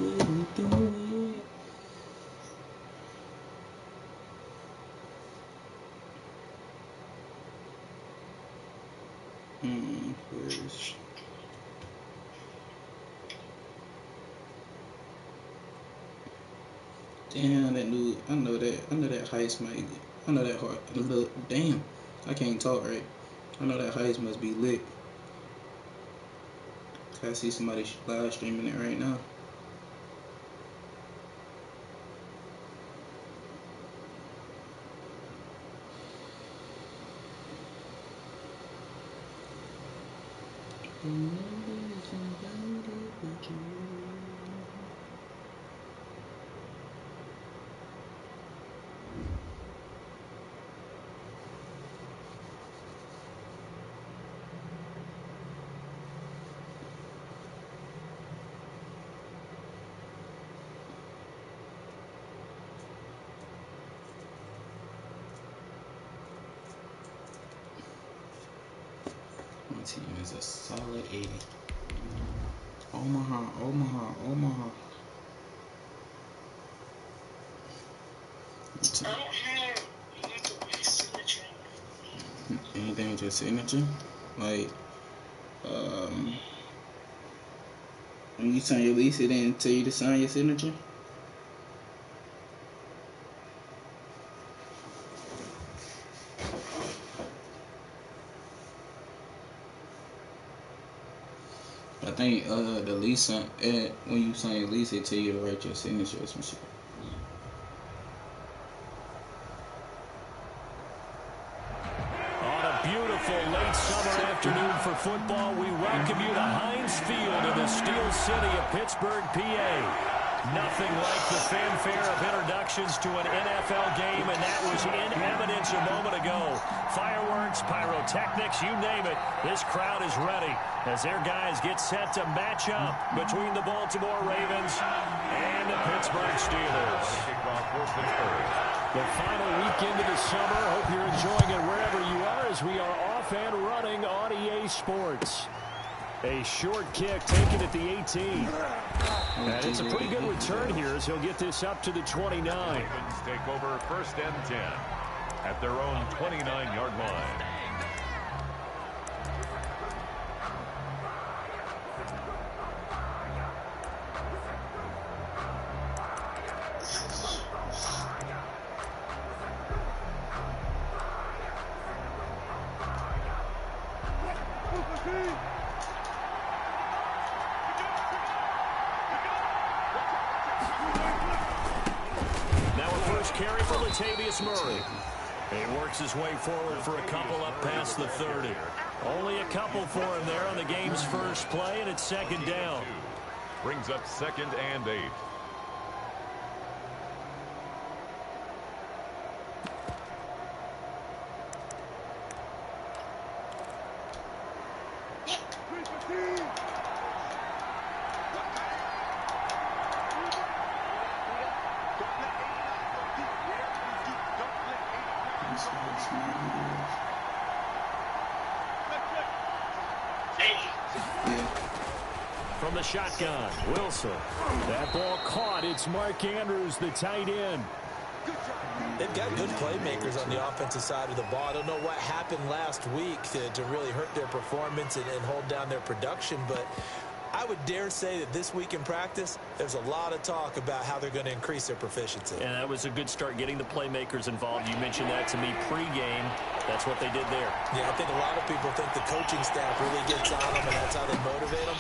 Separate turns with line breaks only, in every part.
wouldn't do it. First. Damn, that dude. I know that heist might. I know that hard. Damn, I can't talk right. I know that heist must be lit. I see somebody live streaming it right now. My team is a solid 80. Omaha. Anything with your signature? Like, when you sign your lease, it didn't tell you to sign your signature? I think the lease when you sign your lease, they tell you to write your signature or some shit.
On a beautiful late summer afternoon for football, we welcome you to Heinz Field in the Steel City of Pittsburgh, PA. Nothing like the fanfare of introductions to an NFL game, and that was in evidence a moment ago. Fireworks, pyrotechnics, you name it. This crowd is ready as their guys get set to match up between the Baltimore Ravens and the Pittsburgh Steelers. The final weekend of the summer. Hope you're enjoying it wherever you are as we are off and running on EA Sports. A short kick taken at the 18. And it's a pretty good return here as he'll get this up to the 29.
Ravens take over 1st and 10 at their own 29-yard line.
Carry for Latavius Murray. He works his way forward for a couple up past the 30. Only a couple for him there on the game's first play, and it's 2nd down.
Brings up 2nd and 8.
From the shotgun, Wilson. That ball caught. It's Mark Andrews, the tight end.
They've got good playmakers on the offensive side of the ball. I don't know what happened last week to really hurt their performance and hold down their production, but I would dare say that this week in practice, there's a lot of talk about how they're going to increase their proficiency.
And that was a good start getting the playmakers involved. You mentioned that to me pregame. That's what they did there.
Yeah, I think a lot of people think the coaching staff really gets on them, and that's how they motivate them.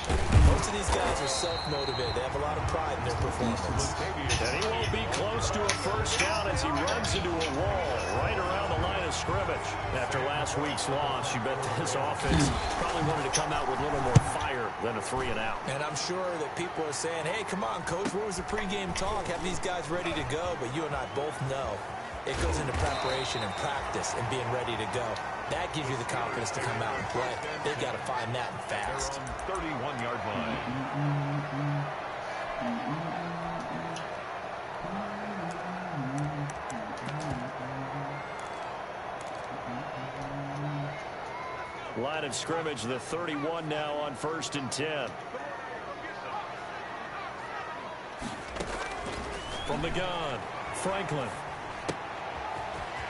Most of these guys are self-motivated. They have a lot of pride in their performance.
And he won't be close to a first down as he runs into a wall right around the line of scrimmage. After last week's loss, you bet this offense probably wanted to come out with a little more fire than a 3-and-out.
And I'm sure that people are saying, hey, come on, Coach, where was the pregame talk? Have these guys ready to go? But you and I both know it goes into preparation and practice and being ready to go. That gives you the confidence to come out and play. They've got to find that and fast.
31-yard line.
Line of scrimmage, the 31 now on 1st and 10. From the gun, Franklin.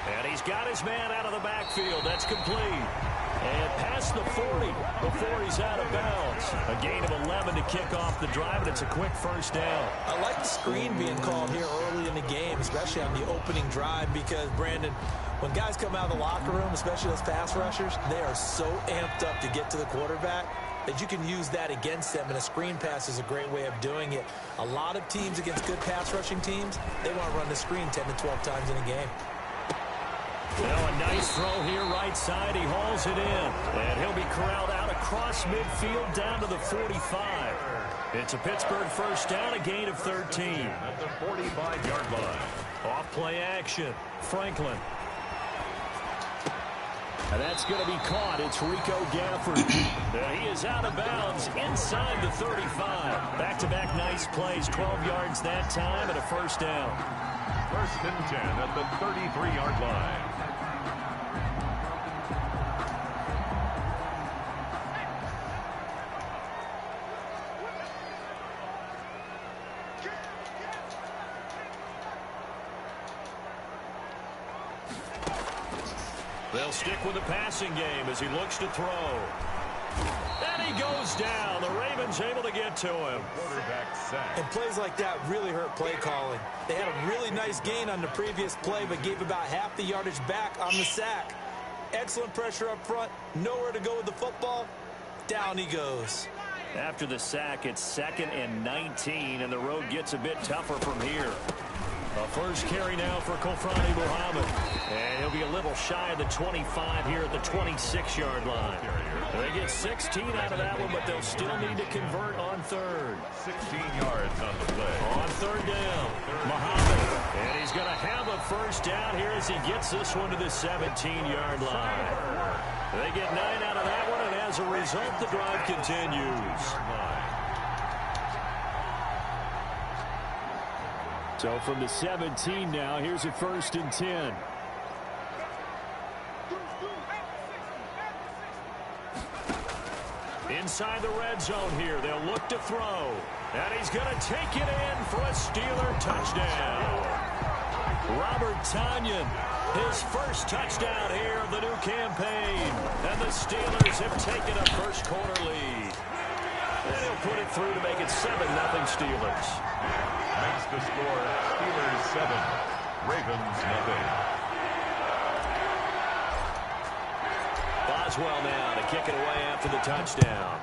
And he's got his man out of the backfield. That's complete. And past the 40 before he's out of bounds. A gain of 11 to kick off the drive, and it's a quick first down.
I like the screen being called here early in the game, especially on the opening drive, because, Brandon, when guys come out of the locker room, especially those pass rushers, they are so amped up to get to the quarterback that you can use that against them, and a screen pass is a great way of doing it. A lot of teams against good pass rushing teams, they want to run the screen 10 to 12 times in a game.
Now a nice throw here right side. He hauls it in. And he'll be corralled out across midfield down to the 45. It's a Pittsburgh first down, a gain of 13.
At the 45-yard line.
Off play action. Franklin. And that's going to be caught. It's Rico Gafford. And he is out of bounds inside the 35. Back-to-back nice plays. 12 yards that time and a first down.
First and 10 at the 33-yard line.
They'll stick with the passing game as he looks to throw. And he goes down. The Ravens able to get to him.
Quarterback sack.
And plays like that really hurt play calling. They had a really nice gain on the previous play, but gave about half the yardage back on the sack. Excellent pressure up front. Nowhere to go with the football. Down he goes.
After the sack, it's 2nd and 19, and the road gets a bit tougher from here. A first carry now for Kofrani Muhammad. And he'll be a little shy of the 25 here at the 26-yard line. They get 16 out of that one, but they'll still need to convert on third.
16 yards on the play.
On third down, Muhammad. And he's going to have a first down here as he gets this one to the 17-yard line. They get 9 out of that one, and as a result, the drive continues. So from the 17 now, here's a 1st and 10. Inside the red zone here, they'll look to throw. And he's going to take it in for a Steeler touchdown. Robert Tonyan, his first touchdown here of the new campaign. And the Steelers have taken a first quarter lead. And he'll put it through to make it 7-0 Steelers.
Makes the score Steelers 7, Ravens 0.
Boswell now to kick it away after the touchdown.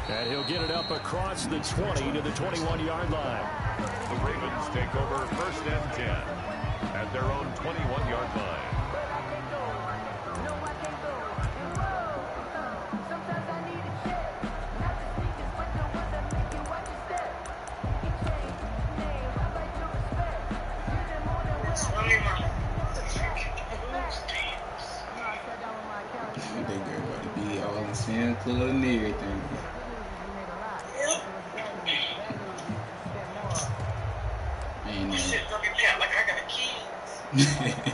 And he'll get it up across the 20 to the 21-yard line.
The Ravens take over 1st and 10 at their own 21-yard line.
They girl about to be all in Santa Claus and everything.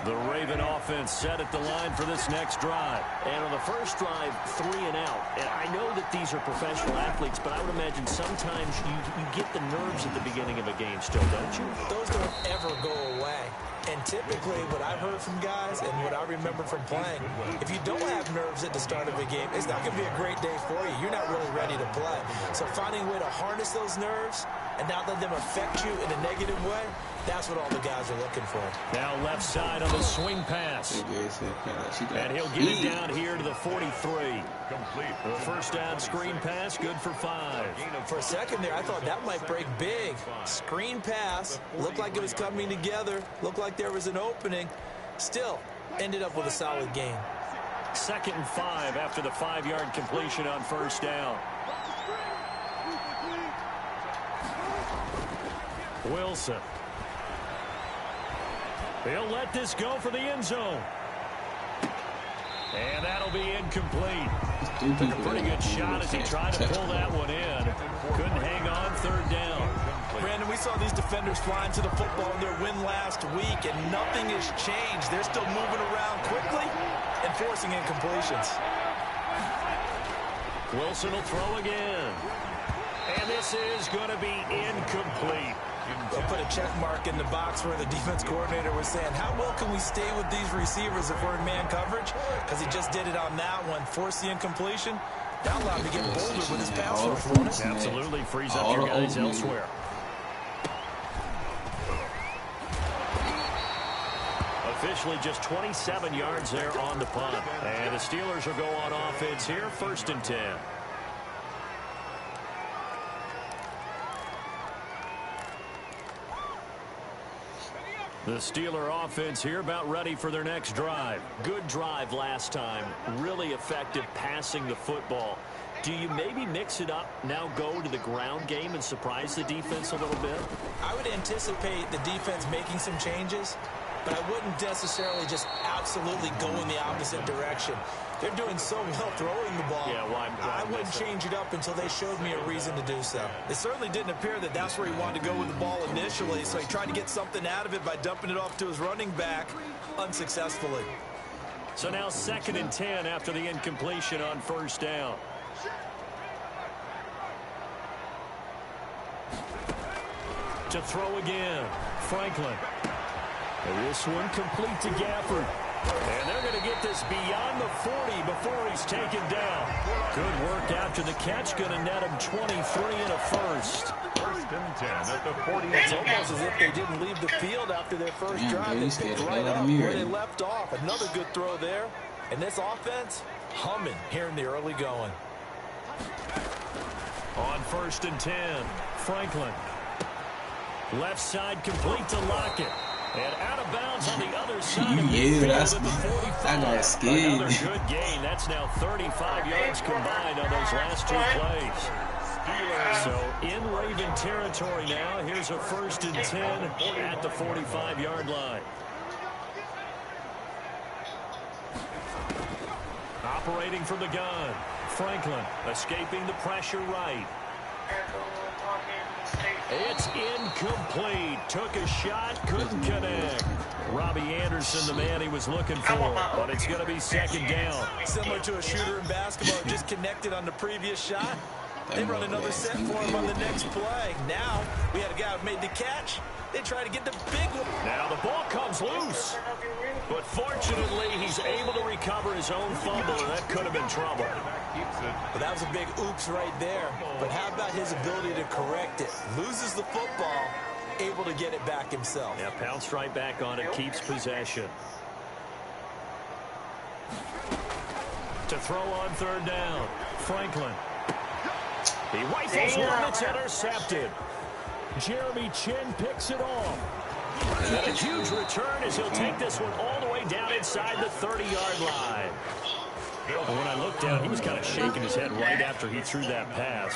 The Raven offense set at the line for this next drive. And on the first drive, 3 and out. And I know that these are professional athletes, but I would imagine sometimes you get the nerves at the beginning of a game still, don't you?
Those don't ever go away. And typically, what I've heard from guys and what I remember from playing, if you don't have nerves at the start of a game, it's not going to be a great day for you. You're not really ready to play. So finding a way to harness those nerves and not let them affect you in a negative way, that's what all the guys are looking for.
Now left side on the swing pass. And he'll get it down here to the 43.
Complete.
The first down screen pass, good for 5.
For a second there, I thought that might break big. Screen pass, looked like it was coming together, looked like there was an opening. Still, ended up with a solid gain.
2nd and 5 after the 5-yard completion on first down. Wilson. He'll let this go for the end zone. And that'll be incomplete. Took a pretty good shot as he tried to pull that one in. Couldn't hang on, 3rd down.
Brandon, we saw these defenders flying to the football in their win last week, and nothing has changed. They're still moving around quickly and forcing incompletions.
Wilson will throw again. And this is going to be incomplete.
They'll put a check mark in the box where the defense coordinator was saying, how well can we stay with these receivers if we're in man coverage? Because he just did it on that one, forced the incompletion. That allowed him to get bolder with his pass rush, won't it?
Absolutely frees up your guys elsewhere. Officially just 27 yards there on the punt. And the Steelers will go on offense here, 1st and 10. The Steeler offense here about ready for their next drive. Good drive last time. Really effective passing the football. Do you maybe mix it up, now go to the ground game and surprise the defense a little bit?
I would anticipate the defense making some changes, but I wouldn't necessarily just absolutely go in the opposite direction. They're doing so well throwing the ball.
Yeah, well,
I wouldn't change it up until they showed me a reason to do so. It certainly didn't appear that that's where he wanted to go with the ball initially, so he tried to get something out of it by dumping it off to his running back unsuccessfully.
So now 2nd and 10 after the incompletion on 1st down. To throw again, Franklin. And this one complete to Gafford. And they're going to get this beyond the 40 before he's taken down. Good work after the catch. Going to net him 23 and a first.
1st and 10 at the 40.
It's almost as if they didn't leave the field after their first drive. They picked right up where they left off. Another good throw there. And this offense, humming here in the early going.
On 1st and 10, Franklin. Left side complete to Lockett. And out of bounds on the other side of the
that's
field at the 45.
I got scared.
Another good gain. That's now 35 yards combined on those last 2 plays. So in Raven territory now. Here's a 1st and 10 at the 45-yard line. Operating from the gun. Franklin escaping the pressure right. It's incomplete. Took a shot, couldn't connect. Robbie Anderson, the man he was looking for, but it's going to be 2nd down.
Similar to a shooter in basketball, just connected on the previous shot. They run another set for him on the next play. Now, we had a guy who made the catch. They try to get the big one.
Now the ball comes loose. But fortunately, he's able to recover his own fumble, and that could have been trouble.
But that was a big oops right there. But how about his ability to correct it? Loses the football, able to get it back himself.
Yeah, pounced right back on it, keeps possession. To throw on 3rd down, Franklin. He rifles one that's intercepted. Jeremy Chin picks it off. And a huge return as he'll take this one all the way down inside the 30-yard line. And when I looked down, he was kind of shaking his head right after he threw that pass.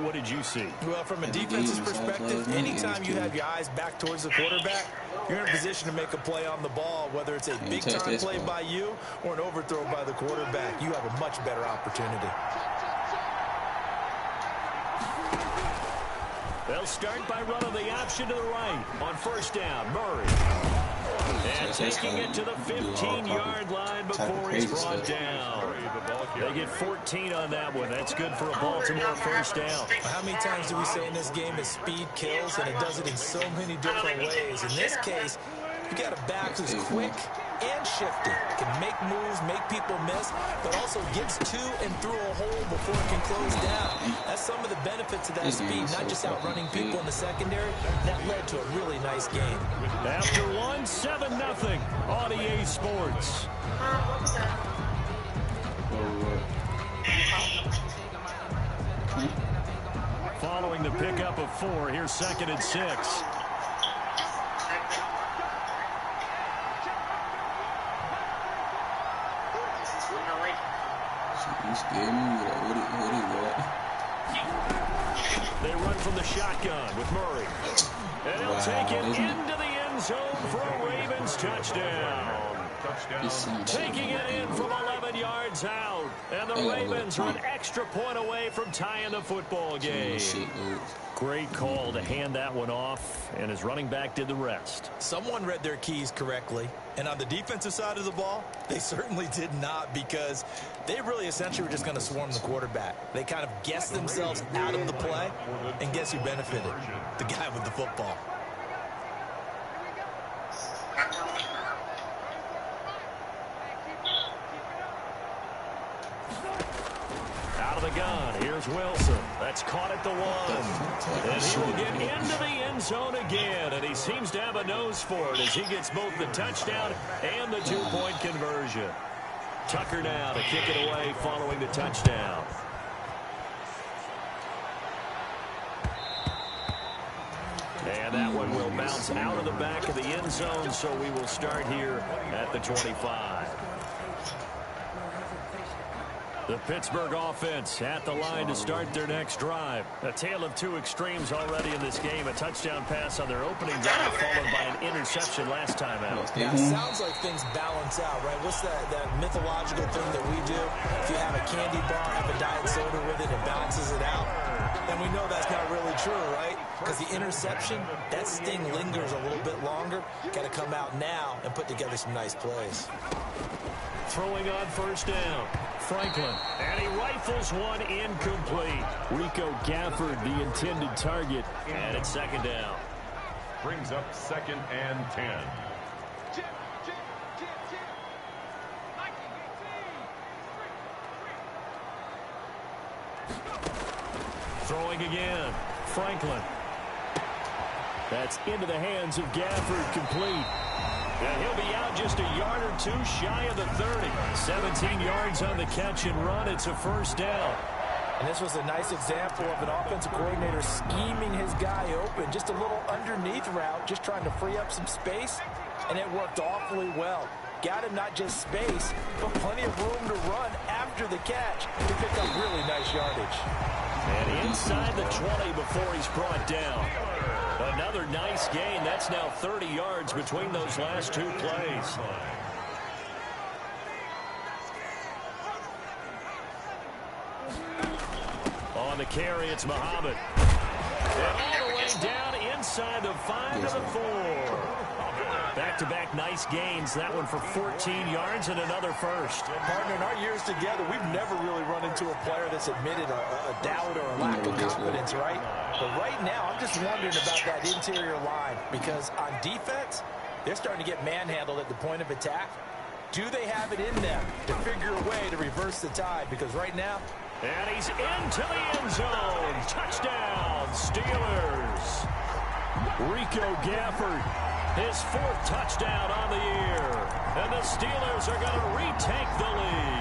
What did you see?
Well, from a defense's perspective, anytime you have your eyes back towards the quarterback, you're in a position to make a play on the ball, whether it's a big-time play by you or an overthrow by the quarterback. You have a much better opportunity.
They'll start by running the option to the right on 1st down. Murray. And taking it to the 15-yard line before he's brought down. They get 14 on that one. That's good for a Baltimore 1st down.
How many times do we say in this game that speed kills, and it does it in so many different ways? In this case, you got a back who's quick and shifty, can make moves, make people miss, but also gets to and through a hole before it can close down. That's some of the benefits of that speed, not just outrunning people in the secondary. That led to a really nice game.
After one, 7-0 on EA Sports. Following the pickup of 4, here's 2nd and 6. They run from the shotgun with Murray. And he'll take it into the end zone for a Ravens touchdown. Taking it in from 11 yards out. And the Ravens Ravens are an extra point away from tying the football game. Great call to hand that one off, and his running back did the rest.
Someone read their keys correctly, and on the defensive side of the ball, they certainly did not, because they really essentially were just going to swarm the quarterback. They kind of guessed themselves out of the play, and guess who benefited? The guy with the football.
Out of the gun, here's Wilson. That's caught at the 1. And he will get into the end zone again, and he seems to have a nose for it as he gets both the touchdown and the 2-point conversion. Tucker now to kick it away following the touchdown. And that one will bounce out of the back of the end zone, so we will start here at the 25. The Pittsburgh offense at the line to start their next drive. A tale of two extremes already in this game. A touchdown pass on their opening drive followed by an interception last time out.
Yeah, it sounds like things balance out, right? What's that mythological thing that we do? If you have a candy bar, have a diet soda with it, it balances it out. And we know that's not really true, right? Because the interception, that sting lingers a little bit longer. Got to come out now and put together some nice plays.
Throwing on first down. Franklin, and he rifles one incomplete. Rico Gafford, the intended target, and it's second down.
Brings up 2nd and 10.
Throwing again. Franklin. That's into the hands of Gafford, complete. And he'll be out just a yard or two shy of the 30. 17 yards on the catch and run. It's a first down.
And this was a nice example of an offensive coordinator scheming his guy open. Just a little underneath route, just trying to free up some space. And it worked awfully well. Got him not just space, but plenty of room to run after the catch to pick up really nice yardage.
And inside the 20 before he's brought down. Another nice gain. That's now 30 yards between those last two plays. On the carry, it's Muhammad. And all the way down inside the 5 to the 4. Back-to-back nice gains. That one for 14 yards and another first.
Partner, in our years together, we've never really run into a player that's admitted a doubt or a lack of confidence, right? But right now, I'm just wondering about that interior line, because on defense, they're starting to get manhandled at the point of attack. Do they have it in them to figure a way to reverse the tide? Because right now...
And he's into the end zone. Touchdown, Steelers. Rico Gafford, his 4th touchdown on the year. And the Steelers are going to retake the lead.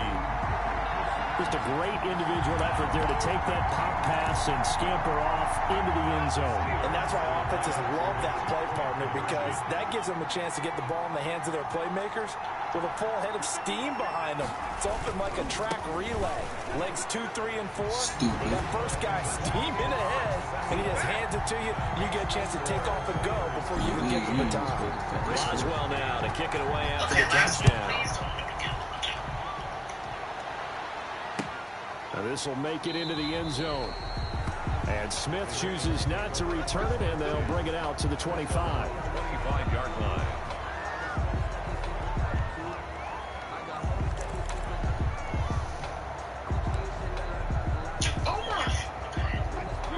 Just a great individual effort there to take that pop pass and scamper off into the end zone.
And that's why offenses love that play, partner, because that gives them a chance to get the ball in the hands of their playmakers with a full head of steam behind them. It's often like a track relay. Legs 2, 3, and 4. That first guy steaming ahead, and he just hands it to you. You get a chance to take off and go before you even get the baton.
Boswell now to kick it away after the touchdown. Now this will make it into the end zone. And Smith chooses not to return it, and they'll bring it out to the 25.
25-yard line.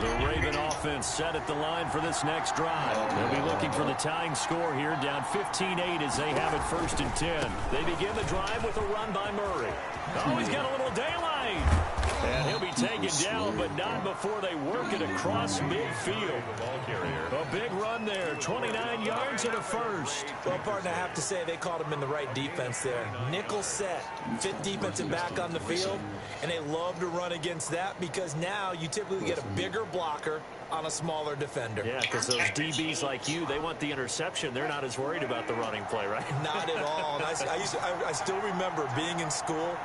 The Raven offense set at the line for this next drive. They'll be looking for the tying score here, down 15-8 as they have it 1st and 10. They begin the drive with a run by Murray. Oh, he's got a little daylight. And he'll be taken down, but not before they work it across midfield. A big run there, 29 yards and a first.
Well, partner, I have to say they caught him in the right defense there. Nickel set, 5th defensive back on the field, and they love to run against that because now you typically get a bigger blocker on a smaller defender.
Yeah, because those DBs like you, they want the interception. They're not as worried about the running play, right?
Not at all. And I still remember being in school,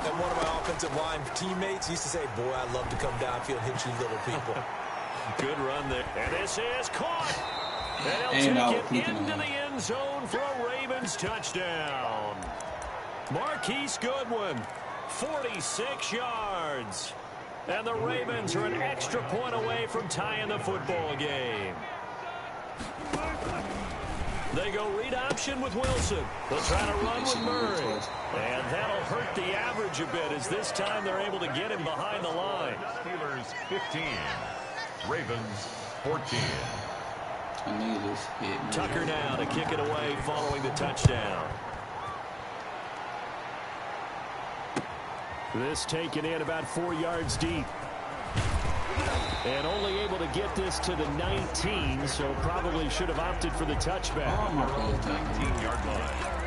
and one of my offensive line teammates used to say, boy, I'd love to come downfield and hit you little people.
Good run there. And this is caught. And he'll take it into the end zone for a Ravens touchdown. Marquise Goodwin, 46 yards. And the Ravens are an extra point away from tying the football game. They go read option with Wilson. They'll try to run with Murray. And that'll hurt the average a bit as this time they're able to get him behind the line.
Steelers 15. Ravens 14.
Tucker now to kick it away following the touchdown. This taken in about 4 yards deep. And only able to get this to the 19, so probably should have opted for the touchback.
19-yard line.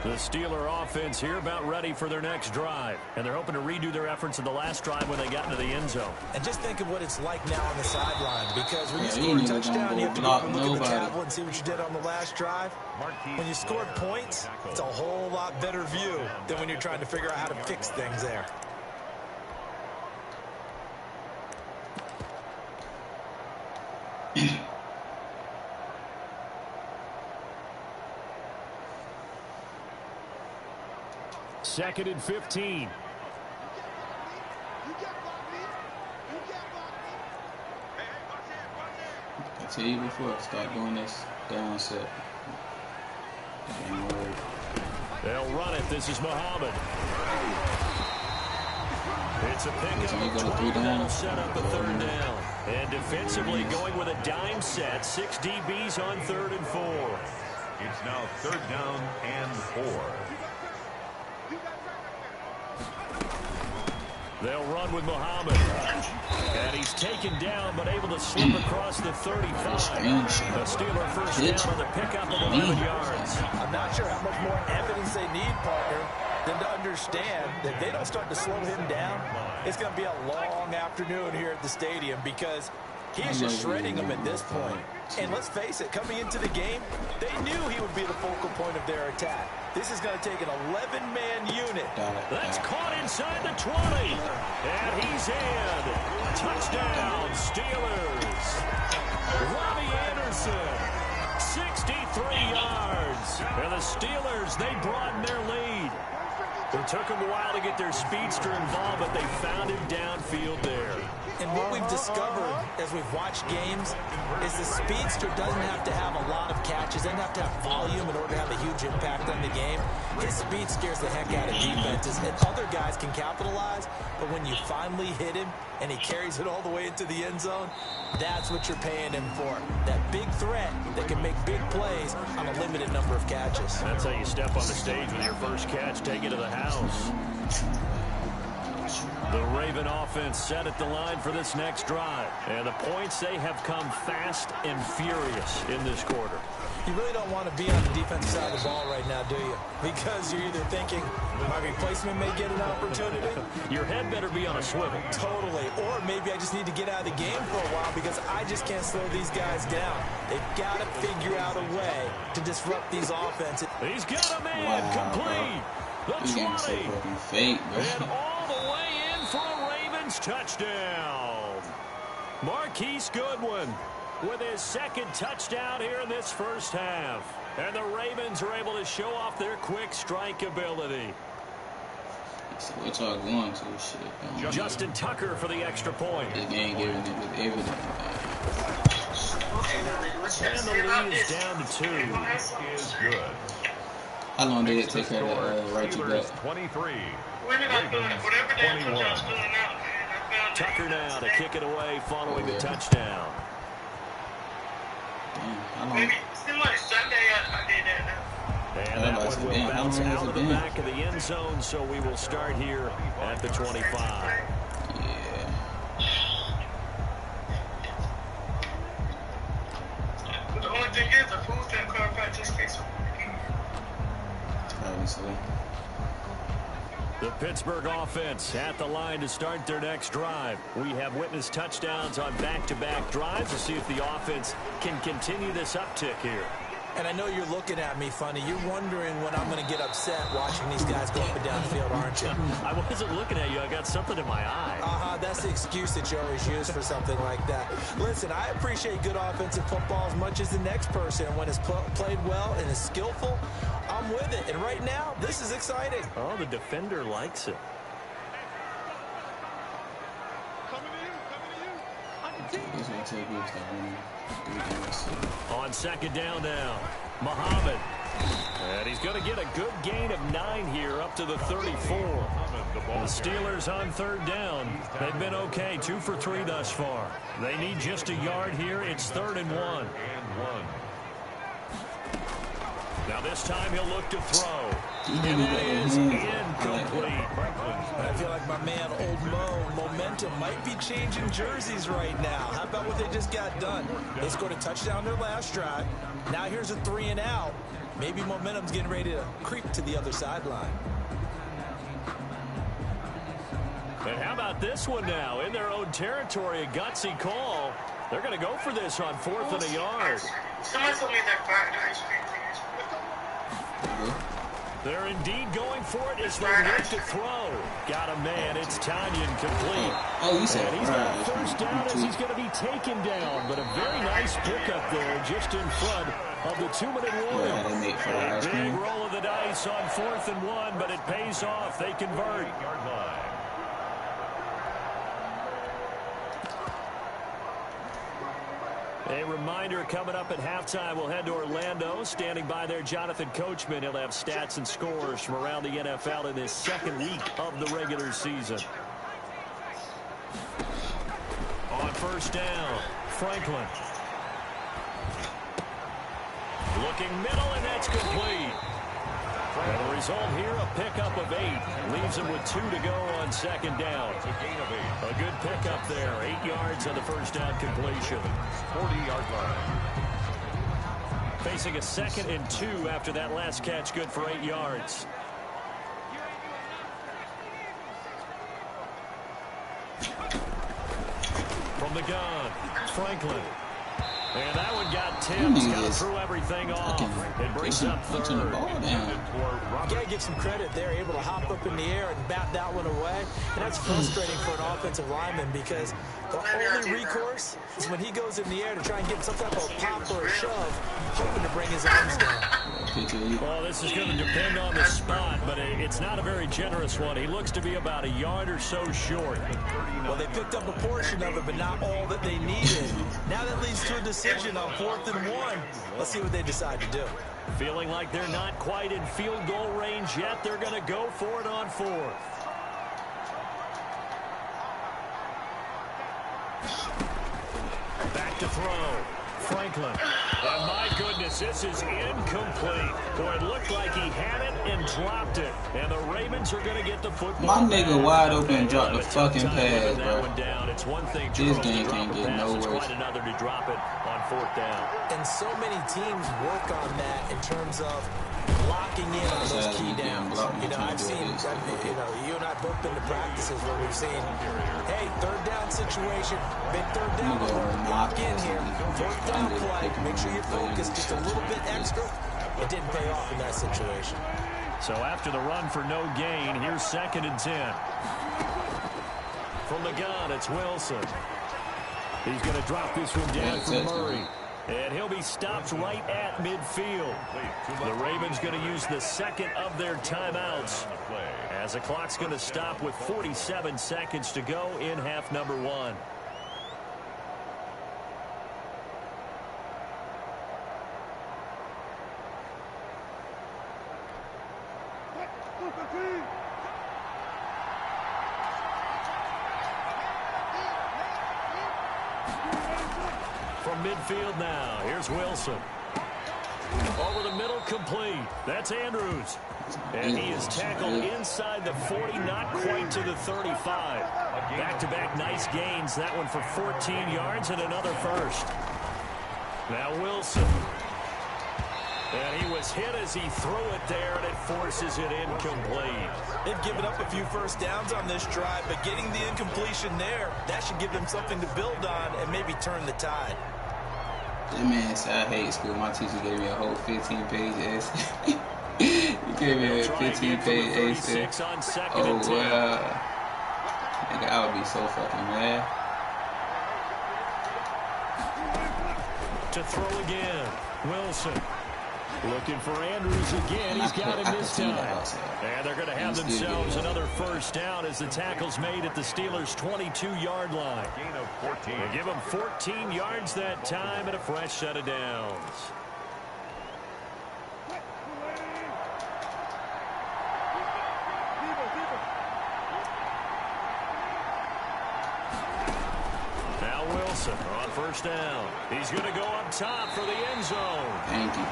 The Steeler offense here about ready for their next drive. And they're hoping to redo their efforts in the last drive when they got into the end zone.
And just think of what it's like now on the sideline. Because when you score a touchdown, you have to go and look at the tablet and see what you did on the last drive. When you scored points, it's a whole lot better view than when you're trying to figure out how to fix things there.
Second and 15.
I tell you before, start doing this down set.
They'll run it. This is Muhammad. It's a pickup of 12. That'll set up a third down. And defensively going with a dime set. 6 DBs on 3rd and 4.
It's now 3rd down and 4.
They'll run with Muhammad. And he's taken down, but able to slip across the 35. The Steeler first down on the pickup of 11 yards.
I'm not sure how much more evidence they need, partner, than to understand that if they don't start to slow him down, it's going to be a long afternoon here at the stadium because he's just shredding them at this point. And let's face it, coming into the game, they knew he would be the focal point of their attack. This is going to take an 11-man unit.
That's caught inside the 20. And he's in. Touchdown, Steelers. Robbie Anderson, 63 yards. And the Steelers, they broaden their lead. It took them a while to get their speedster involved, but they found him downfield there.
And what we've discovered as we've watched games is the speedster doesn't have to have a lot of catches, doesn't have to have volume in order to have a huge impact on the game. His speed scares the heck out of defenses, and other guys can capitalize, but when you finally hit him and he carries it all the way into the end zone, that's what you're paying him for. That big threat that can make big plays on a limited number of catches.
That's how you step on the stage with your first catch, take it to the house. The Raven offense set at the line for this next drive. And the points, they have come fast and furious in this quarter.
You really don't want to be on the defensive side of the ball right now, do you? Because you're either thinking, my replacement may get an opportunity.
Your head better be on a swivel.
Totally. Or maybe I just need to get out of the game for a while because I just can't slow these guys down. They've got to figure out a way to disrupt these offenses.
He's got a man complete. The 20.
Fake,
and all the way in for a Ravens touchdown. Marquise Goodwin with his second touchdown here in this first half. And the Ravens are able to show off their quick strike ability.
So what y'all going to? Shit.
Justin Tucker for the extra point.
This game giving it with everything.
And the lead is down to 2.
Is good.
How long did it take her to right to back?
23.
Ravens 21. Tucker now to kick it away following the touchdown.
Maybe
like Sunday I did that.
And that one will bounce out of the back of the end zone, so we will start here at the 25.
Yeah.
The only thing is, the food stamp card just takes.
The Pittsburgh offense at the line to start their next drive. We have witnessed touchdowns on back-to-back drives to see if the offense can continue this uptick here.
And I know you're looking at me funny. You're wondering when I'm going to get upset watching these guys go up and down the field, aren't you?
I wasn't looking at you. I got something in my eye.
That's the excuse that you always use for something like that. Listen, I appreciate good offensive football as much as the next person. And when it's played well and is skillful, I'm with it. And right now, this is exciting.
Oh, the defender likes it. On second down now, Muhammad. And he's going to get a good gain of 9 here up to the 34. The Steelers on third down. They've been okay, 2 for 3 thus far. They need just a yard here. It's 3rd and 1. Now this time he'll look to throw. And it is incomplete.
I feel like my man, Old Mo, momentum might be changing jerseys right now. How about what they just got done? They scored a touchdown their last drive. Now here's a 3 and out. Maybe momentum's getting ready to creep to the other sideline.
And how about this one now? In their own territory, a gutsy call. They're going to go for this on 4th and a yard.
Someone told me that fried ice cream thing is
They're indeed going for it as they look to throw. Got a man. It's Tanyan complete.
Oh, he said
and he's got first down as he's going to be taken down. But a very nice pickup there just in front of the 2-minute warning. A big roll of the dice on 4th and 1, but it pays off. They convert. A reminder coming up at halftime, we'll head to Orlando. Standing by there, Jonathan Coachman. He'll have stats and scores from around the NFL in this second week of the regular season. On first down, Franklin. Looking middle, and that's complete. And the result here, a pickup of 8. Leaves him with 2 to go on second down. A good pickup there. 8 yards on the first down completion.
40-yard line.
Facing a 2nd and 2 after that last catch. Good for 8 yards. From the gun, Franklin. And that one got Tim's got through everything off. It brings up 3rd.
You got to give some credit there, able to hop up in the air and bat that one away. And that's frustrating for an offensive lineman because the only recourse is when he goes in the air to try and get some type of pop or a shove, hoping to bring his arms down.
Well, this is going to depend on the spot, but it's not a very generous one. He looks to be about a yard or so short.
Well, they picked up a portion of it, but not all that they needed. Now that leads to a decision on 4th and 1. Let's see what they decide to do.
Feeling like they're not quite in field goal range yet. They're going to go for it on 4th. Back to throw. Franklin. And my goodness, this is incomplete. Boy, it looked like he had it and dropped it. And the Ravens are going to get the football.
My nigga wide open and dropped the fucking pass, bro.
It's one thing
this game can't get no worse.
It's quite another to drop it on 4th down.
And so many teams work on that in terms of locking in on those key downs. You know, I've seen, you and I both been to practices where we've seen, hey, 3rd down situation, big 3rd down, lock in here, 4th down play, make sure you're focused just a little bit extra. It didn't pay off in that situation.
So after the run for no gain, here's 2nd and 10. From the gun, it's Wilson. He's going to drop this one down for Murray. And he'll be stopped right at midfield. The Ravens going to use the 2nd of their timeouts as the clock's going to stop with 47 seconds to go in half number 1. From midfield now, here's Wilson. Over the middle, complete. That's Andrews. And he is tackled inside the 40, not quite to the 35. Back-to-back nice gains. That one for 14 yards and another first. Now Wilson. And he was hit as he threw it there, and it forces it incomplete.
They've given up a few first downs on this drive, but getting the incompletion there, that should give them something to build on and maybe turn the tide.
That man said, I hate school. My teacher gave me a whole 15-page essay. He gave me a 15-page essay. Oh, wow. Nigga, I would be so fucking mad.
To throw again. Wilson. Looking for Andrews again. He's got him this time. And they're going to have themselves another first down as the tackle's made at the Steelers' 22-yard line.
Gain of 14.
They give them 14 yards that time and a fresh set of downs. Now Wilson on first down. He's going to go up top for the end zone.
Thank you.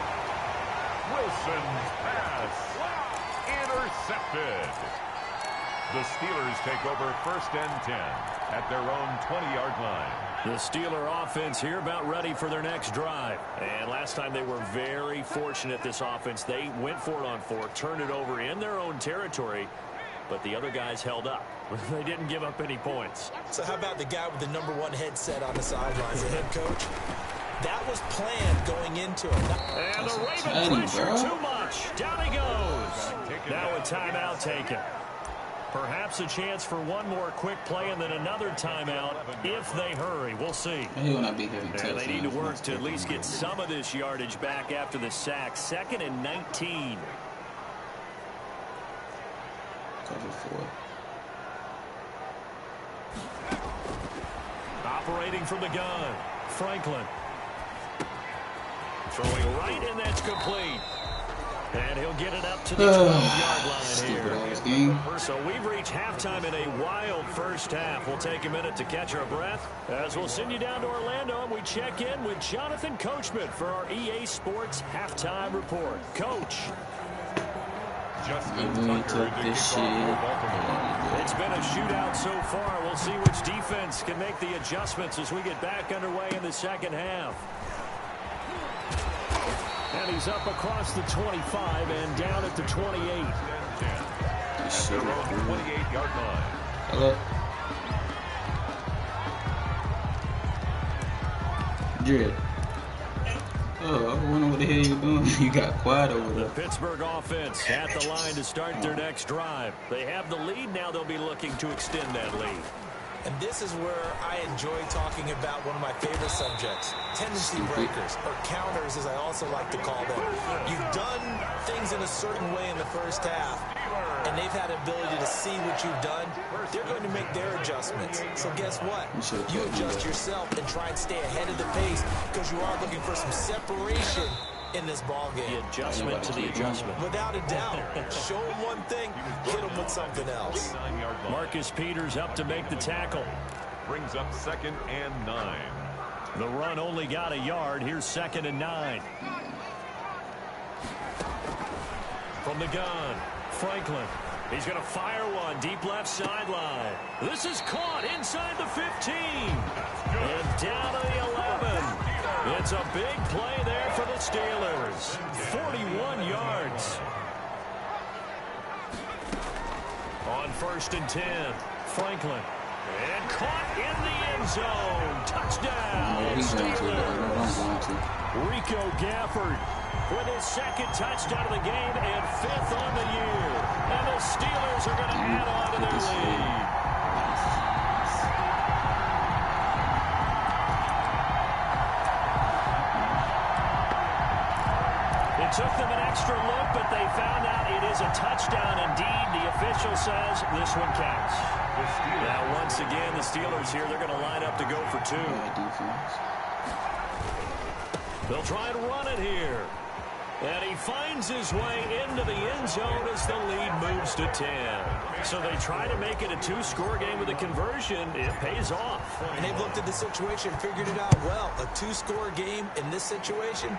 Wilson's pass intercepted. The Steelers take over first and 10 at their own 20-yard line.
The Steeler offense here about ready for their next drive. And last time they were very fortunate, this offense. They went for it on 4, turned it over in their own territory, but the other guys held up. They didn't give up any points.
So how about the guy with the #1 headset on the sidelines, the head coach? That was planned going into it.
And the Ravens pressure too much. Down he goes. Now a timeout taken. Perhaps a chance for one more quick play and then another timeout if they hurry. We'll see.
And
they need to work to at least get some of this yardage back after the sack. 2nd and 19.
Cover 4.
Operating from the gun. Franklin. Throwing right, and that's complete. And he'll get it up to the 12-yard line here. So we've reached halftime in a wild first half. We'll take a minute to catch our breath as we'll send you down to Orlando and we check in with Jonathan Coachman for our EA Sports Halftime Report. Coach.
Justin Tucker to kick off for Baltimore.
It's been a shootout so far. We'll see which defense can make the adjustments as we get back underway in the second half. And he's up across the 25 and down at the 28.
At their own 28-yard line.
Hello. Drill. Oh, I wonder what the hell you doing. You got quiet over there.
The Pittsburgh offense at the line to start their next drive. They have the lead. Now they'll be looking to extend that lead.
And this is where I enjoy talking about one of my favorite subjects, tendency breakers, or counters as I also like to call them. You've done things in a certain way in the first half, and they've had the ability to see what you've done. They're going to make their adjustments. So guess what? You adjust yourself and try and stay ahead of the pace because you are looking for some separation in this ball game.
The adjustment to the adjustment.
Without a doubt. Show them one thing, hit them with something else.
Marcus Peters up to make the tackle.
Brings up 2nd and 9.
The run only got a yard. Here's 2nd and 9. From the gun, Franklin. He's going to fire one deep left sideline. This is caught inside the 15. And down to the 11. It's a big play there for the Steelers. 41 yards. On 1st and 10, Franklin. And caught in the end zone. Touchdown, Steelers. Rico Gafford with his 2nd touchdown of the game and 5th on the year. And the Steelers are going to add on to their lead. It took them an extra look, but they found out it is a touchdown indeed. The official says this one counts. Now, once again, the Steelers here, they're going to line up to go for 2. They'll try and run it here. And he finds his way into the end zone as the lead moves to 10. So they try to make it a 2-score game with a conversion. It pays off.
And they've looked at the situation, figured it out well. A 2-score game in this situation,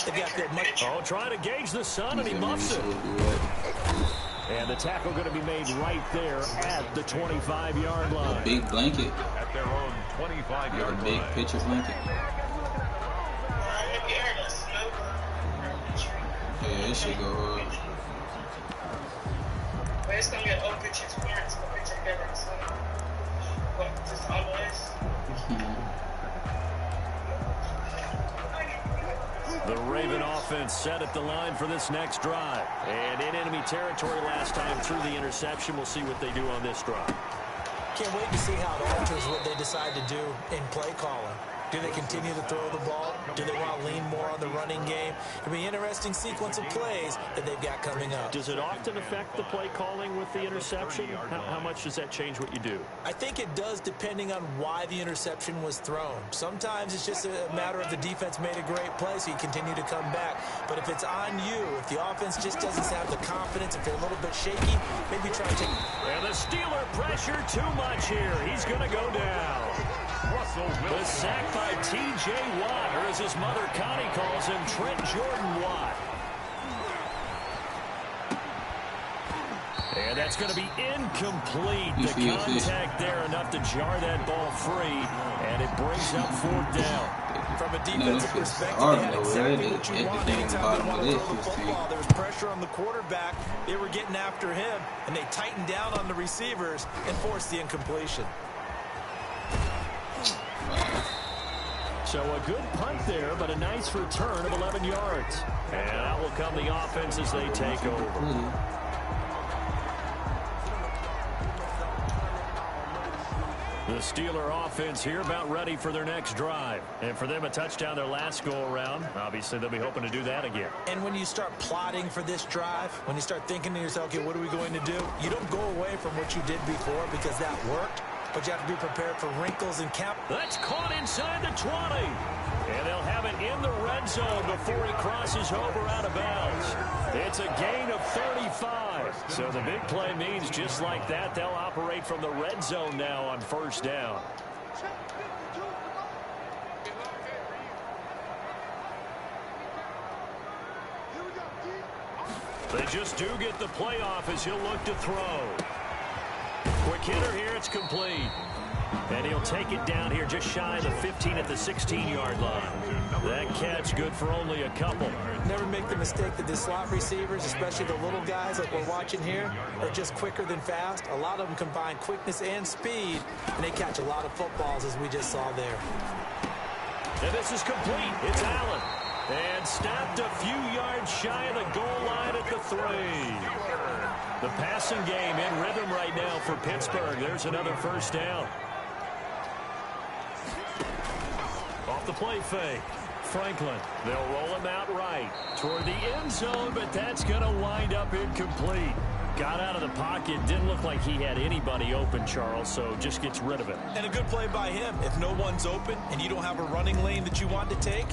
they've got that much.
Oh, trying to gauge the sun, and he muffs it. And the tackle going to be made right there at the 25-yard line.
A big blanket.
At their own 25-yard line.
Big picture blanket. Yeah, this shit go hard.
But it's gonna be an old picture experience. The picture together. So, what? Just always.
The Raven offense set at the line for this next drive. And in enemy territory last time through the interception. We'll see what they do on this drive.
Can't wait to see how it alters what they decide to do in play calling. Do they continue to throw the ball? Do they want to lean more on the running game? It'll be an interesting sequence of plays that they've got coming up.
Does it often affect the play calling with the interception? How much does that change what you do?
I think it does depending on why the interception was thrown. Sometimes it's just a matter of the defense made a great play, so you continue to come back. But if it's on you, if the offense just doesn't have the confidence, if they're a little bit shaky, maybe try to take...
And the Steeler pressure too much here. He's going to go down. The sack by T.J. Watt, or as his mother Connie calls him, Trent Jordan Watt. And that's going to be incomplete. The contact there enough to jar that ball free, and it brings up 4th down.
From a defensive perspective, they had exactly what you want anytime they want to throw the football. There was pressure on the quarterback. They were getting after him, and they tightened down on the receivers and forced the incompletion.
So a good punt there, but a nice return of 11 yards. And out will come the offense as they take over. The Steeler offense here about ready for their next drive. And for them, a touchdown their last go-around. Obviously, they'll be hoping to do that again.
And when you start plotting for this drive, when you start thinking to yourself, okay, what are we going to do? You don't go away from what you did before because that worked. But you have to be prepared for wrinkles and cap.
That's caught inside the 20. And they'll have it in the red zone before he crosses over out of bounds. It's a gain of 35. So the big play means just like that, they'll operate from the red zone now on 1st down. They just do get the playoff as he'll look to throw. Quick hitter here, it's complete. And he'll take it down here just shy of the 15 at the 16-yard line. That catch good for only a couple.
Never make the mistake that the slot receivers, especially the little guys like we're watching here, are just quicker than fast. A lot of them combine quickness and speed, and they catch a lot of footballs as we just saw there.
And this is complete. It's Allen. And stopped a few yards shy of the goal line at the 3. The passing game in rhythm right now for Pittsburgh. There's another 1st down. Off the play fake. Franklin. They'll roll him out right toward the end zone, but that's going to wind up incomplete. Got out of the pocket. Didn't look like he had anybody open, Charles, so just gets rid of it.
And a good play by him. If no one's open and you don't have a running lane that you want to take,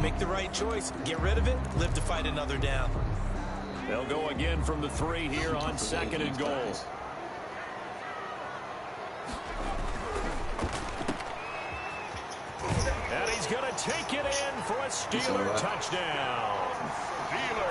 make the right choice. Get rid of it. Live to fight another down.
They'll go again from the 3 here on 2nd and goal. And he's going to take it in for a Steeler touchdown.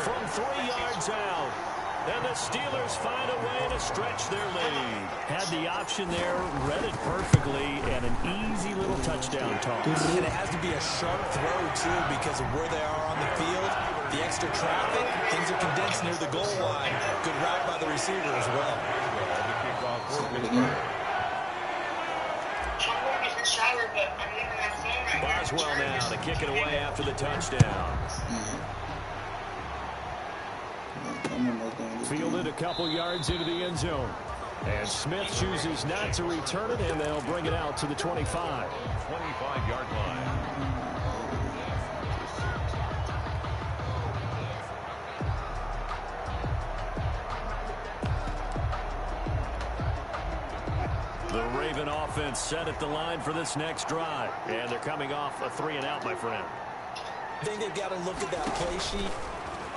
From 3 yards out. And the Steelers find a way to stretch their lead. Had the option there, read it perfectly, and an easy little touchdown toss.
And it has to be a sharp throw, too, because of where they are on the field. The extra traffic, things are condensed near the goal line. Good route by the receiver as well.
Boswell now to kick it away after the touchdown. Fielded a couple yards into the end zone. And Smith chooses not to return it, and they'll bring it out to the 25.
25-yard line.
The Raven offense set at the line for this next drive. And they're coming off a 3-and-out, my friend.
I think they've got to look at that play sheet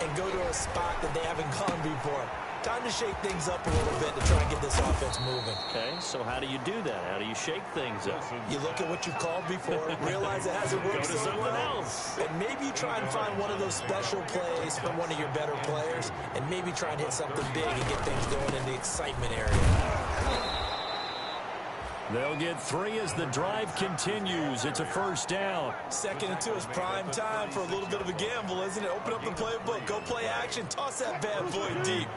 and go to a spot that they haven't gone before. Time to shake things up a little bit to try and get this offense moving.
Okay, so how do you do that? How do you shake things up?
You look at what you called before, realize it hasn't worked
Go to someone else.
and maybe you try and find one of those special plays from one of your better players, and maybe try and hit something big and get things going in the excitement area.
They'll get 3 as the drive continues. It's a 1st down.
2nd and 2 is prime time for a little bit of a gamble, isn't it? Open up the playbook, go play action, toss that bad boy deep.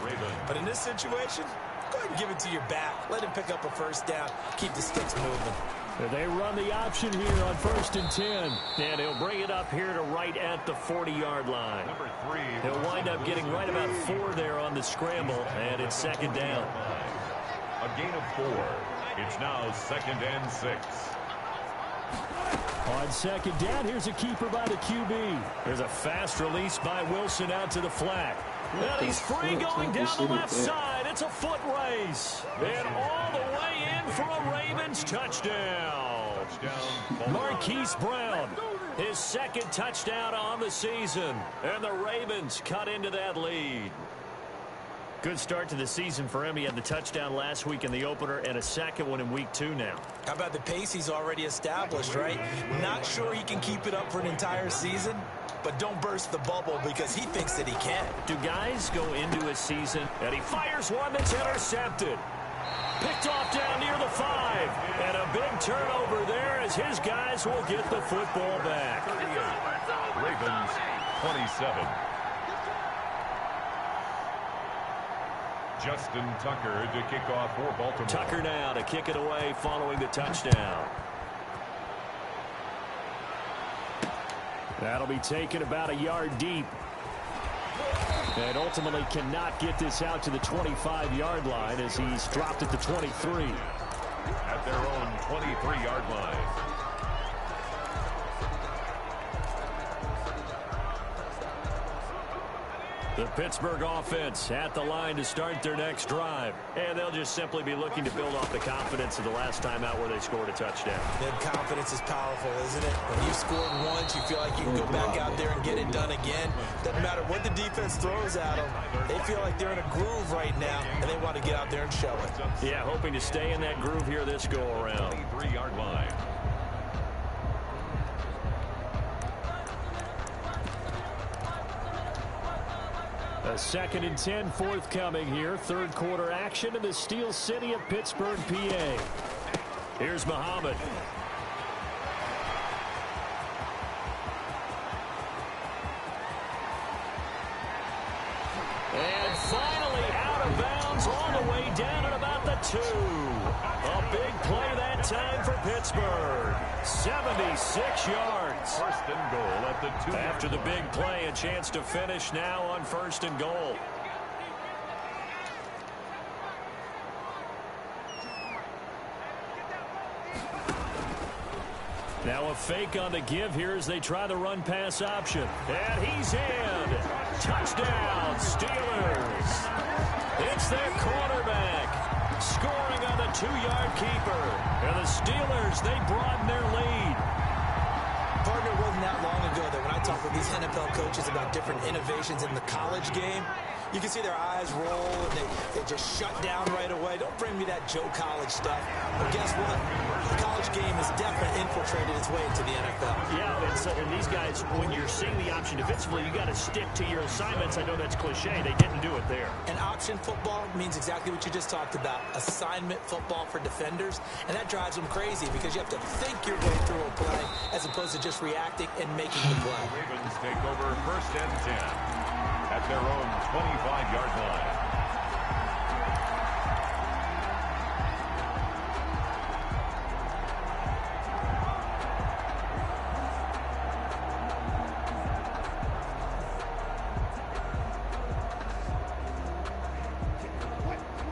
But in this situation, go ahead and give it to your back. Let him pick up a 1st down. Keep the sticks moving.
They run the option here on 1st and 10. And he'll bring it up here to right at the 40-yard line.
Number 3.
He'll wind up getting right about 4 there on the scramble, and it's 2nd down.
A gain of 4. It's now 2nd and 6.
On 2nd down, here's a keeper by the QB. There's a fast release by Wilson out to the flat. And he's free going down the left side. It's a foot race. And all the way in for a Ravens touchdown. Marquise Brown, his 2nd touchdown on the season. And the Ravens cut into that lead. Good start to the season for him. He had the touchdown last week in the opener and a 2nd one in week 2 now.
How about the pace he's already established, right? Not sure he can keep it up for an entire season, but don't burst the bubble because he thinks that he can.
Do guys go into a season and he fires one that's intercepted? Picked off down near the 5. And a big turnover there as his guys will get the football back.
Ravens 27. Justin Tucker to kick off for Baltimore.
Tucker now to kick it away following the touchdown. That'll be taken about a yard deep. And ultimately cannot get this out to the 25-yard line as he's dropped at the 23.
At their own 23-yard line.
The Pittsburgh offense at the line to start their next drive. And they'll just simply be looking to build off the confidence of the last time out where they scored a touchdown.
That confidence is powerful, isn't it? When you've scored once, you feel like you can go back out there and get it done again. Doesn't matter what the defense throws at them. They feel like they're in a groove right now, and they want to get out there and show it.
Yeah, hoping to stay in that groove here this go-around.
23-yard line.
A 2nd and 10 forthcoming here. 3rd quarter action in the Steel City of Pittsburgh, PA. Here's Muhammad. And finally out of bounds all the way down at about the 2. A big play that time for Pittsburgh. 76 yards.
1st and goal at the 2.
After the big play, a chance to finish now on 1st and goal. Now a fake on the give here as they try the run-pass option. And he's in. Touchdown, Steelers. It's their quarterback scoring on the 2-yard keeper. And the Steelers, they broaden their lead.
Partner, it wasn't that long ago that when I talk with these NFL coaches about different innovations in the college game, you can see their eyes roll and they just shut down right away. Don't bring me that Joe College stuff. But guess what? The college game has definitely infiltrated its way into the NFL.
Yeah, and these guys, when you're seeing the option defensively, you got to stick to your assignments. I know that's cliche. They didn't do it there.
And option football means exactly what you just talked about. Assignment football for defenders. And that drives them crazy because you have to think your way through a play as opposed to just reacting and making the play.
Ravens take over 1st and 10 at their own 25-yard line.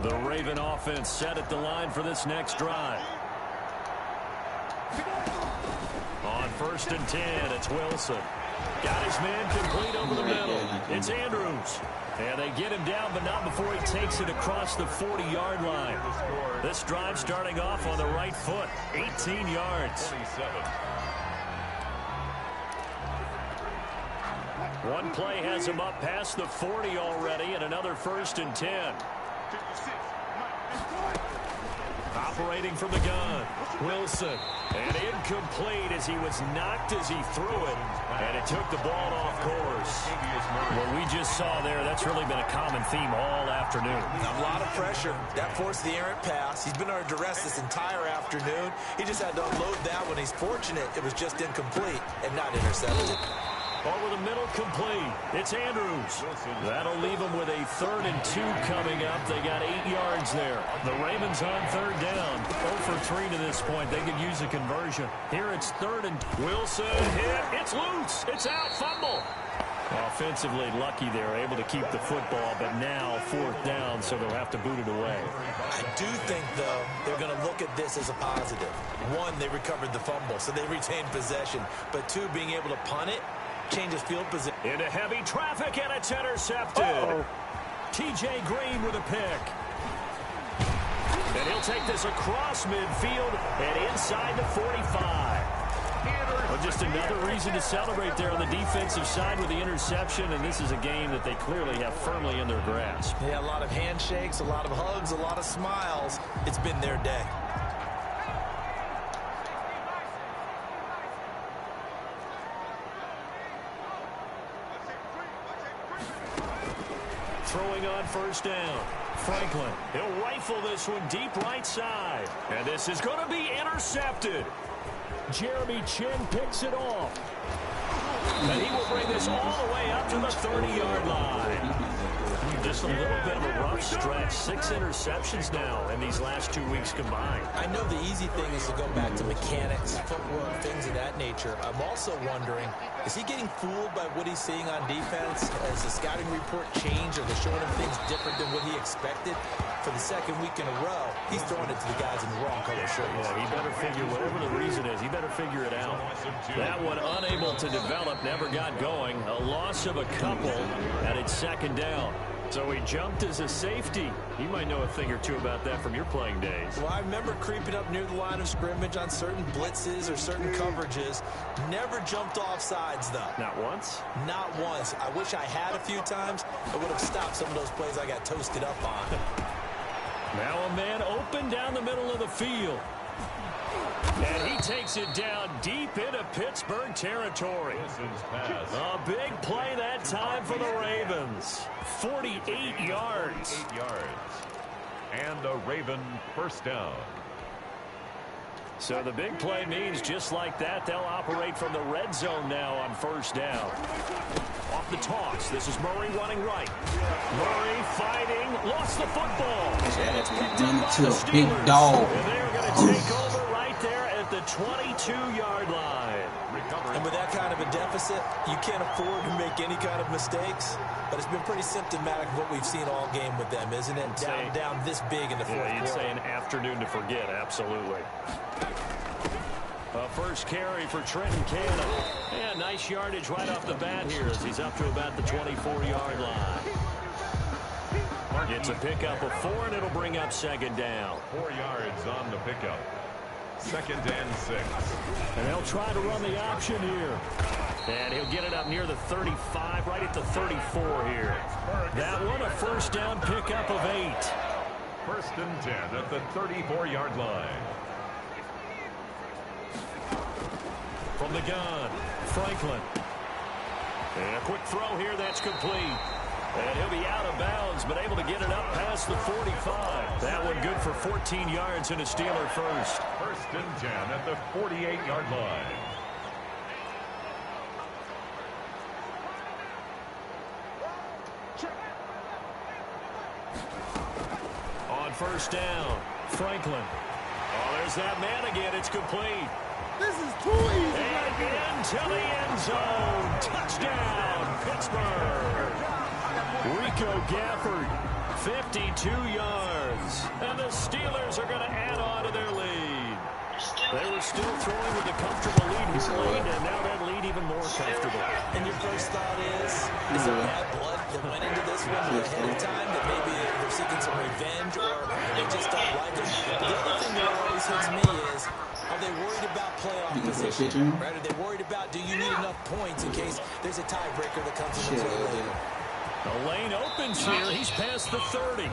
The Raven offense set at the line for this next drive. On 1st and 10, it's Wilson. Got his man complete over the middle. It's Andrews. And they get him down, but not before he takes it across the 40-yard line. This drive starting off on the right foot. 18 yards.
27.
One play has him up past the 40 already, and another 1st and 10. Operating from the gun, Wilson. And incomplete as he was knocked as he threw it. And it took the ball off course. What we just saw there, that's really been a common theme all afternoon.
A lot of pressure. That forced the errant pass. He's been under duress this entire afternoon. He just had to unload that one. He's fortunate it was just incomplete and not intercepted.
Over the middle, complete. It's Andrews. That'll leave them with a 3rd and 2 coming up. They got 8 yards there. The Ravens on 3rd down. 0 for 3 to this point. They could use a conversion. Here it's 3rd and Wilson hit. It's loose. It's out. Fumble. Offensively lucky they're able to keep the football, but now 4th down, so they'll have to boot it away.
I do think, though, they're going to look at this as a positive. 1, they recovered the fumble, so they retained possession. But 2, being able to punt it, changes field position.
Into heavy traffic, and it's intercepted. T.J. Green with a pick. And he'll take this across midfield and inside the 45. Well, just another reason to celebrate there on the defensive side with the interception, and this is a game that they clearly have firmly in their grasp.
Yeah, a lot of handshakes, a lot of hugs, a lot of smiles. It's been their day.
Throwing on 1st down. Franklin, he'll rifle this one deep right side. And this is going to be intercepted. Jeremy Chin picks it off. And he will bring this all the way up to the 30-yard line. Just a little bit of a rough stretch. 6 interceptions now in these last 2 weeks combined.
I know the easy thing is to go back to mechanics, footwork, things of that nature. I'm also wondering, is he getting fooled by what he's seeing on defense? Has the scouting report changed? Are they showing him things different than what he expected? For the 2nd week in a row, he's throwing it to the guys in the wrong color shirts.
Yeah, he better figure, whatever the reason is, he better figure it out. That one unable to develop, never got going. A loss of a couple, and it's 2nd down. So he jumped as a safety. You might know a thing or two about that from your playing days.
Well, I remember creeping up near the line of scrimmage on certain blitzes or certain coverages. Never jumped off sides, though.
Not once?
Not once. I wish I had a few times. I would have stopped some of those plays I got toasted up on.
Now a man open down the middle of the field. And he takes it down deep into Pittsburgh territory. A big play that time for the Ravens. 48 yards.
8 yards. And a Raven 1st down.
So the big play means just like that, they'll operate from the red zone now on 1st down. Off the toss, this is Murray running right. Murray fighting, lost the football. And it's picked up by the Steelers.
Big dog.
And they're going to take over right there at the 22-yard line.
And with that kind of a deficit, you can't afford to make any kind of mistakes. But it's been pretty symptomatic of what we've seen all game with them, isn't it? Down this big in the 4th quarter.
You'd say an afternoon to forget, absolutely. First carry for Trenton Cannon. Yeah, nice yardage right off the bat here as he's up to about the 24-yard line. It's a pickup of 4, and it'll bring up 2nd down.
4 yards on the pickup. 2nd and 6.
And they'll try to run the option here. And he'll get it up near the 35, right at the 34 here. That one, a 1st down pickup of 8.
1st and 10 at the 34-yard line.
From the gun, Franklin. And a quick throw here that's complete. And he'll be out of bounds, but able to get it up past the 45. That one good for 14 yards and a Steeler first.
1st and 10 at the 48-yard line.
On 1st down, Franklin. Oh, there's that man again. It's complete.
This is too easy.
And into the end zone. Touchdown, Pittsburgh. Rico Gafford, 52 yards. And the Steelers are going to add on to their lead. They were still throwing with a comfortable lead here, and now that lead even more comfortable.
And your first thought is there bad blood that went into this one ahead of time, that maybe they're seeking some revenge, or they just don't like it? The other thing that always hits me is, are they worried about playoff position? Right? Are they worried about, do you need enough points in case there's a tiebreaker that comes into play later?
The lane opens here. He's past the 30.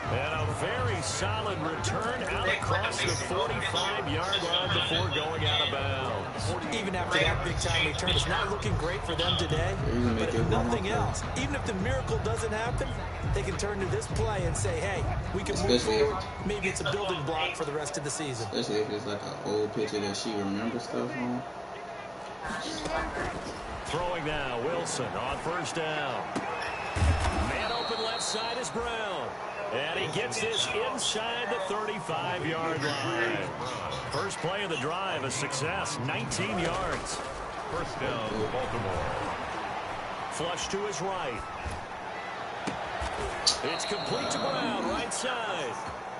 And a very solid return out across the 45-yard line before going out of bounds.
Even after that big-time return, it's not looking great for them today. But if nothing else, even if the miracle doesn't happen, they can turn to this play and say, hey, we can move forward. Maybe it's a building block for the rest of the season.
Especially if it's like an old picture that she remembers stuff on.
Throwing now, Wilson on first down. Man open left side is Brown. And he gets this inside the 35-yard line. First play of the drive, a success, 19 yards.
First down, Baltimore.
Flush to his right. It's complete to Brown, right side.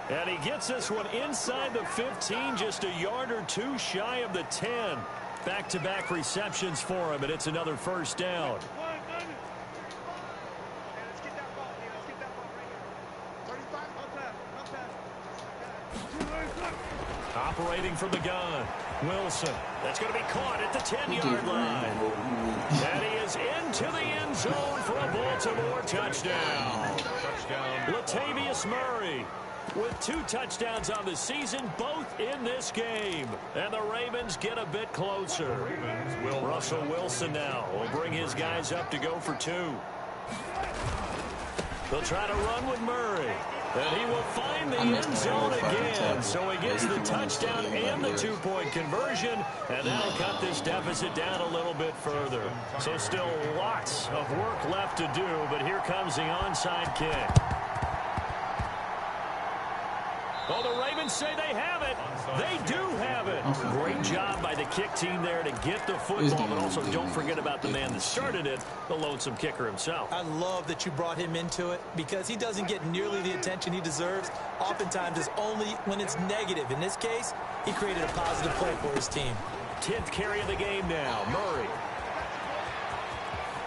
And he gets this one inside the 15, just a yard or two shy of the 10. Back-to-back receptions for him, and it's another first down. Operating from the gun, Wilson. That's going to be caught at the 10-yard line. And he is into the end zone for a Baltimore touchdown. Latavius Murray with 2 touchdowns on the season, both in this game. And the Ravens get a bit closer. Russell Wilson now will bring his guys up to go for 2. They'll try to run with Murray. And he will find the end zone again. So he gets the touchdown and the 2-point conversion. And that'll cut this deficit down a little bit further. So still lots of work left to do. But here comes the onside kick. Oh, the Ravens say they have it. They do have it. Great job by the kick team there to get the football, but also don't forget about the man that started it, the lonesome kicker himself.
I love that you brought him into it because he doesn't get nearly the attention he deserves. Oftentimes it's only when it's negative. In this case, he created a positive play for his team.
10th carry of the game now. Murray.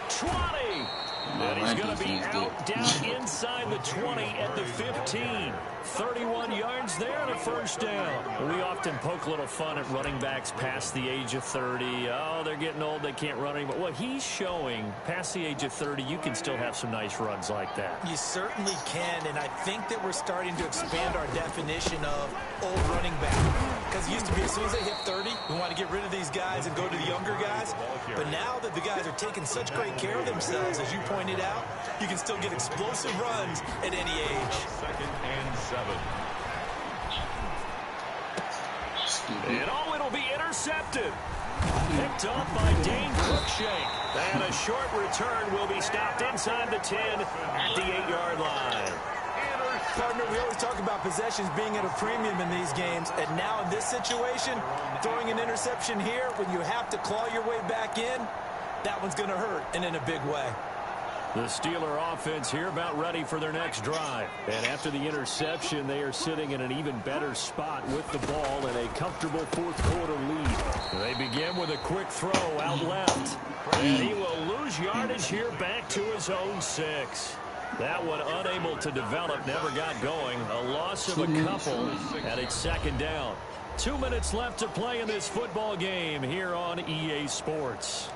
20. And he's going to be out down inside the 20 at the 15. 31 yards there and a first down. We often poke a little fun at running backs past the age of 30. Oh, they're getting old, they can't run anymore. Well, he's showing past the age of 30, you can still have some nice runs like that.
You certainly can, and I think that we're starting to expand our definition of old running back. Because it used to be as soon as they hit 30, we want to get rid of these guys and go to the younger guys. But now that the guys are taking such great care of themselves, as you pointed out, you can still get explosive runs at any age.
2nd and 7.
And oh, it'll be intercepted. Picked off by Dane Cruikshank. And a short return will be stopped inside the 10 at the 8-yard line.
Partner, we always talk about possessions being at a premium in these games, and now in this situation, throwing an interception here when you have to claw your way back in, that one's going to hurt, and in a big way.
The Steeler offense here about ready for their next drive. And after the interception, they are sitting in an even better spot with the ball in a comfortable fourth-quarter lead. They begin with a quick throw out left. And he will lose yardage here back to his own 6. That one unable to develop, never got going. A loss of a couple, and it's 2nd down. 2 minutes left to play in this football game here on EA Sports.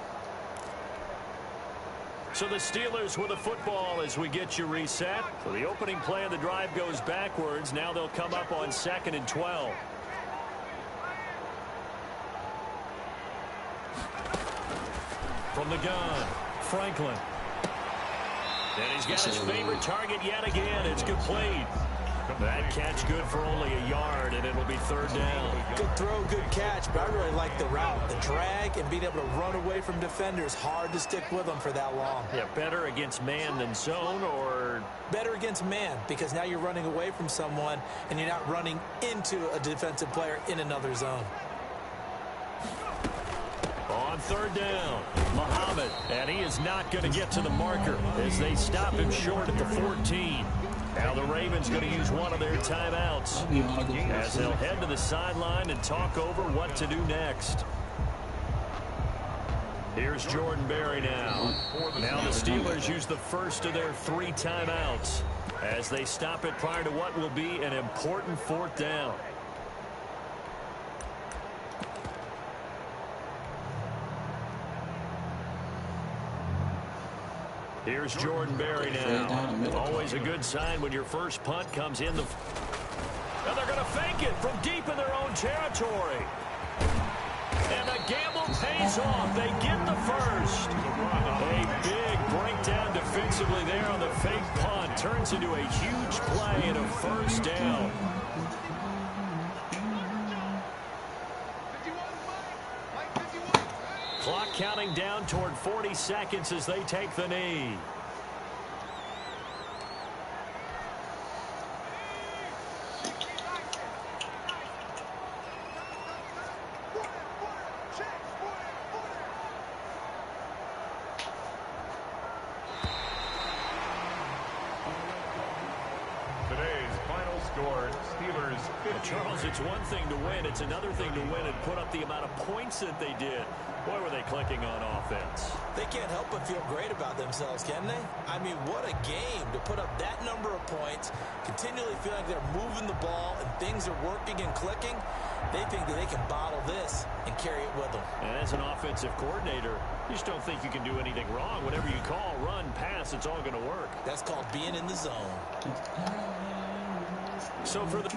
So the Steelers with the football as we get you reset. So the opening play of the drive goes backwards. Now they'll come up on 2nd and 12. From the gun, Franklin. And he's got his favorite target yet again. It's complete. That catch good for only a yard, and it'll be 3rd down.
Good throw, good catch, but I really like the route. The drag and being able to run away from defenders. Hard to stick with them for that long.
Yeah, better against man than zone, or?
Better against man, because now you're running away from someone, and you're not running into a defensive player in another zone.
On 3rd down, Muhammad, and he is not going to get to the marker as they stop him short at the 14. Now the Ravens going to use one of their timeouts as they'll head to the sideline and talk over what to do next. Here's Jordan Berry now. Now the Steelers use the first of their 3 timeouts as they stop it prior to what will be an important 4th down. Here's Jordan Berry now. Always a good sign when your first punt comes in. And they're going to fake it from deep in their own territory. And the gamble pays off. They get the first. A big breakdown defensively there on the fake punt. Turns into a huge play and a first down. Clock counting down toward 40 seconds as they take the knee.
Today's final score, Steelers 50.
Charles, it's one thing to win. It's another thing to win and put up the amount of points that they did. Boy, were they clicking on offense.
They can't help but feel great about themselves, can they? I mean, what a game to put up that number of points, continually feel like they're moving the ball and things are working and clicking. They think that they can bottle this and carry it with them.
And as an offensive coordinator, you just don't think you can do anything wrong. Whatever you call, run, pass, it's all going to work.
That's called being in the zone.
So for the